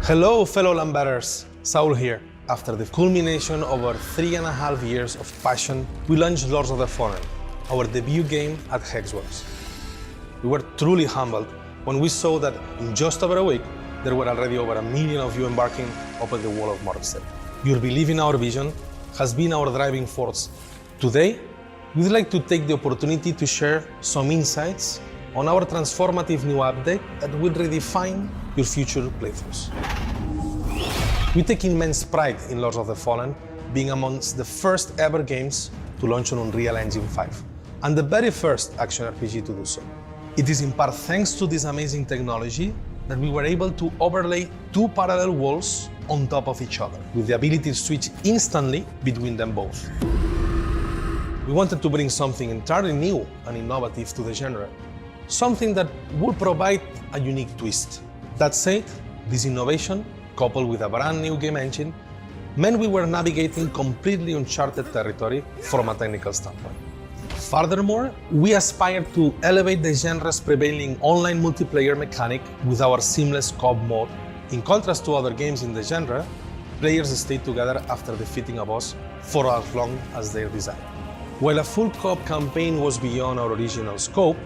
Hello fellow Lambetters, Saul here. After the culmination of our 3.5 years of passion, we launched Lords of the Fallen, our debut game at HEXWORKS. We were truly humbled when we saw that in just over a week, there were already over 1 million of you embarking upon the wall of Morrowstead. Your belief in our vision has been our driving force. Today, we'd like to take the opportunity to share some insights on our transformative new update that will redefine your future playthroughs. We take immense pride in Lords of the Fallen, being amongst the first ever games to launch on Unreal Engine 5, and the very first action RPG to do so. It is in part thanks to this amazing technology that we were able to overlay 2 parallel walls on top of each other, with the ability to switch instantly between them both. We wanted to bring something entirely new and innovative to the genre, something that would provide a unique twist. That said, this innovation, coupled with a brand new game engine, meant we were navigating completely uncharted territory from a technical standpoint. Furthermore, we aspired to elevate the genre's prevailing online multiplayer mechanic with our seamless co-op mode. In contrast to other games in the genre, players stayed together after defeating a boss for as long as they desired. While a full co-op campaign was beyond our original scope,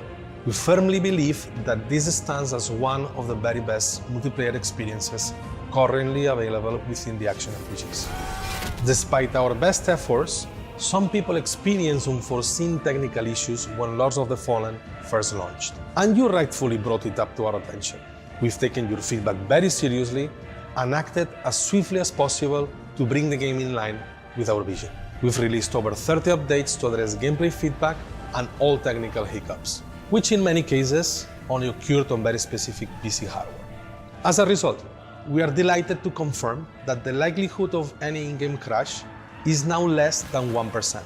we firmly believe that this stands as one of the very best multiplayer experiences currently available within the action RPGs. Despite our best efforts, some people experienced unforeseen technical issues when Lords of the Fallen first launched, and you rightfully brought it up to our attention. We've taken your feedback very seriously and acted as swiftly as possible to bring the game in line with our vision. We've released over 30 updates to address gameplay feedback and all technical hiccups, which in many cases only occurred on very specific PC hardware. As a result, we are delighted to confirm that the likelihood of any in-game crash is now less than 1%.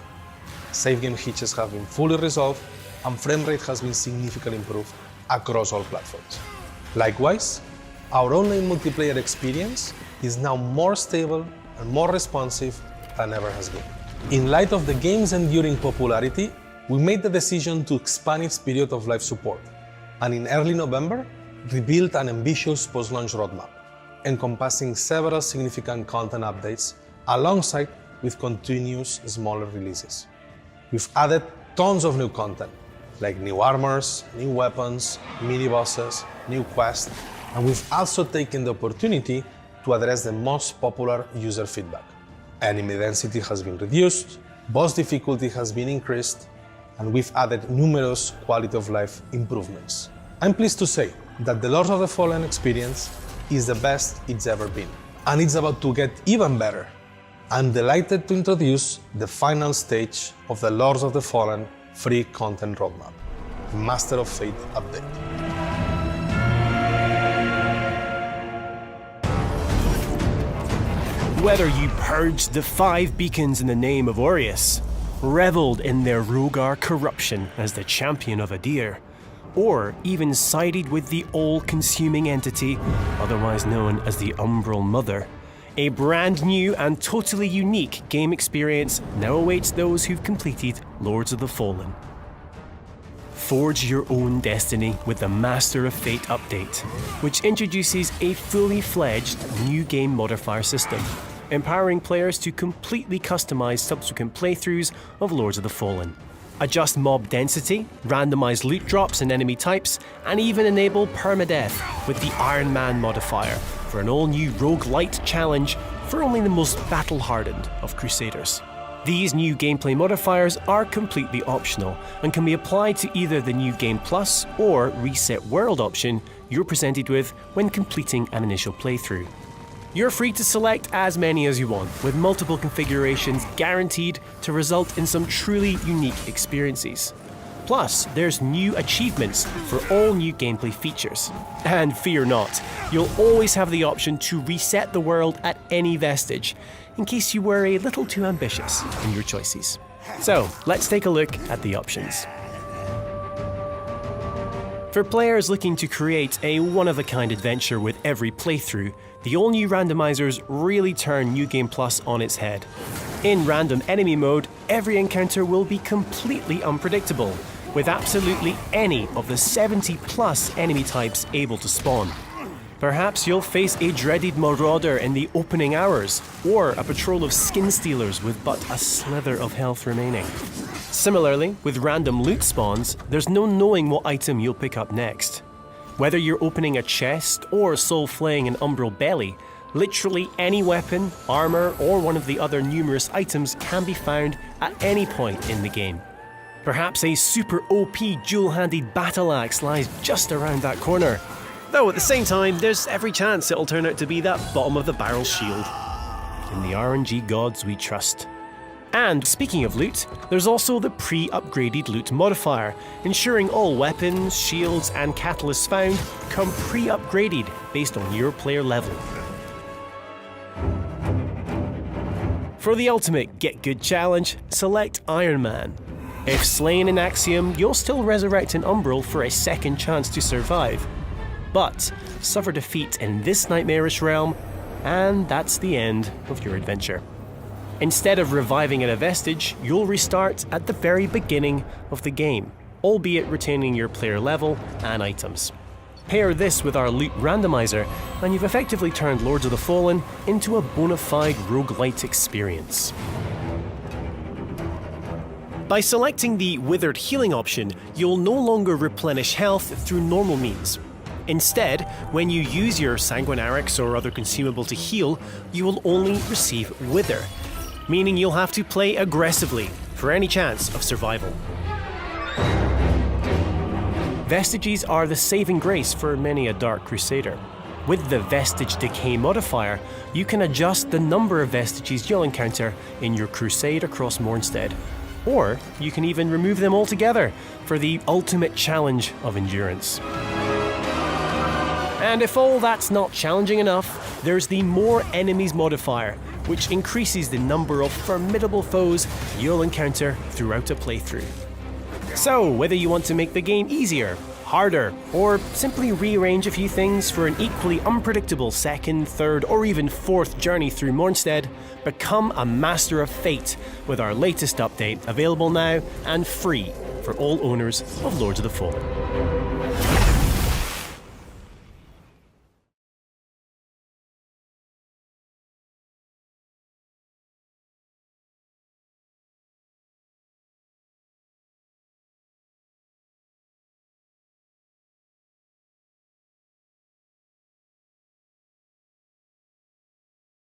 Save game hitches have been fully resolved and frame rate has been significantly improved across all platforms. Likewise, our online multiplayer experience is now more stable and more responsive than ever has been. In light of the game's enduring popularity, we made the decision to expand its period of live support, and in early November, revealed an ambitious post-launch roadmap, encompassing several significant content updates alongside with continuous smaller releases. We've added tons of new content, like new armors, new weapons, mini-bosses, new quests, and we've also taken the opportunity to address the most popular user feedback. Enemy density has been reduced, boss difficulty has been increased, and we've added numerous quality of life improvements. I'm pleased to say that the Lords of the Fallen experience is the best it's ever been, and it's about to get even better. I'm delighted to introduce the final stage of the Lords of the Fallen free content roadmap, the Master of Fate update. Whether you purged the 5 beacons in the name of Aureus, reveled in their Rogar corruption as the champion of Adir, or even sided with the all-consuming entity, otherwise known as the Umbral Mother, a brand new and totally unique game experience now awaits those who've completed Lords of the Fallen. Forge your own destiny with the Master of Fate update, which introduces a fully fledged new game modifier system, empowering players to completely customize subsequent playthroughs of Lords of the Fallen. Adjust mob density, randomized loot drops and enemy types, and even enable permadeath with the Ironman modifier for an all-new roguelite challenge for only the most battle-hardened of Crusaders. These new gameplay modifiers are completely optional and can be applied to either the New Game Plus or Reset World option you're presented with when completing an initial playthrough. You're free to select as many as you want, with multiple configurations guaranteed to result in some truly unique experiences. Plus, there's new achievements for all new gameplay features. And fear not, you'll always have the option to reset the world at any vestige, in case you were a little too ambitious in your choices. So, let's take a look at the options. For players looking to create a one-of-a-kind adventure with every playthrough, the all-new randomizers really turn New Game Plus on its head. In random enemy mode, every encounter will be completely unpredictable, with absolutely any of the 70+ enemy types able to spawn. Perhaps you'll face a dreaded marauder in the opening hours, or a patrol of skin stealers with but a slither of health remaining. Similarly, with random loot spawns, there's no knowing what item you'll pick up next. Whether you're opening a chest or soul-flaying an umbral belly, literally any weapon, armor, or one of the other numerous items can be found at any point in the game. Perhaps a super OP dual-handed battle axe lies just around that corner. Though at the same time, there's every chance it'll turn out to be that bottom-of-the-barrel shield. In the RNG gods we trust. And speaking of loot, there's also the pre-upgraded loot modifier, ensuring all weapons, shields, and catalysts found come pre-upgraded based on your player level. For the ultimate Get Good challenge, select Ironman. If slain in Axiom, you'll still resurrect an Umbral for a second chance to survive. But suffer defeat in this nightmarish realm, and that's the end of your adventure. Instead of reviving at a vestige, you'll restart at the very beginning of the game, albeit retaining your player level and items. Pair this with our loot randomizer, and you've effectively turned Lords of the Fallen into a bona fide roguelite experience. By selecting the Withered Healing option, you'll no longer replenish health through normal means. Instead, when you use your Sanguinarix or other consumable to heal, you will only receive Wither, meaning you'll have to play aggressively for any chance of survival. Vestiges are the saving grace for many a Dark Crusader. With the Vestige Decay modifier, you can adjust the number of vestiges you'll encounter in your crusade across Mornstead. Or you can even remove them altogether for the ultimate challenge of endurance. And if all that's not challenging enough, there's the More Enemies modifier, which increases the number of formidable foes you'll encounter throughout a playthrough. So, whether you want to make the game easier, harder, or simply rearrange a few things for an equally unpredictable second, third, or even fourth journey through Mornstead, become a master of fate with our latest update, available now and free for all owners of Lords of the Fallen.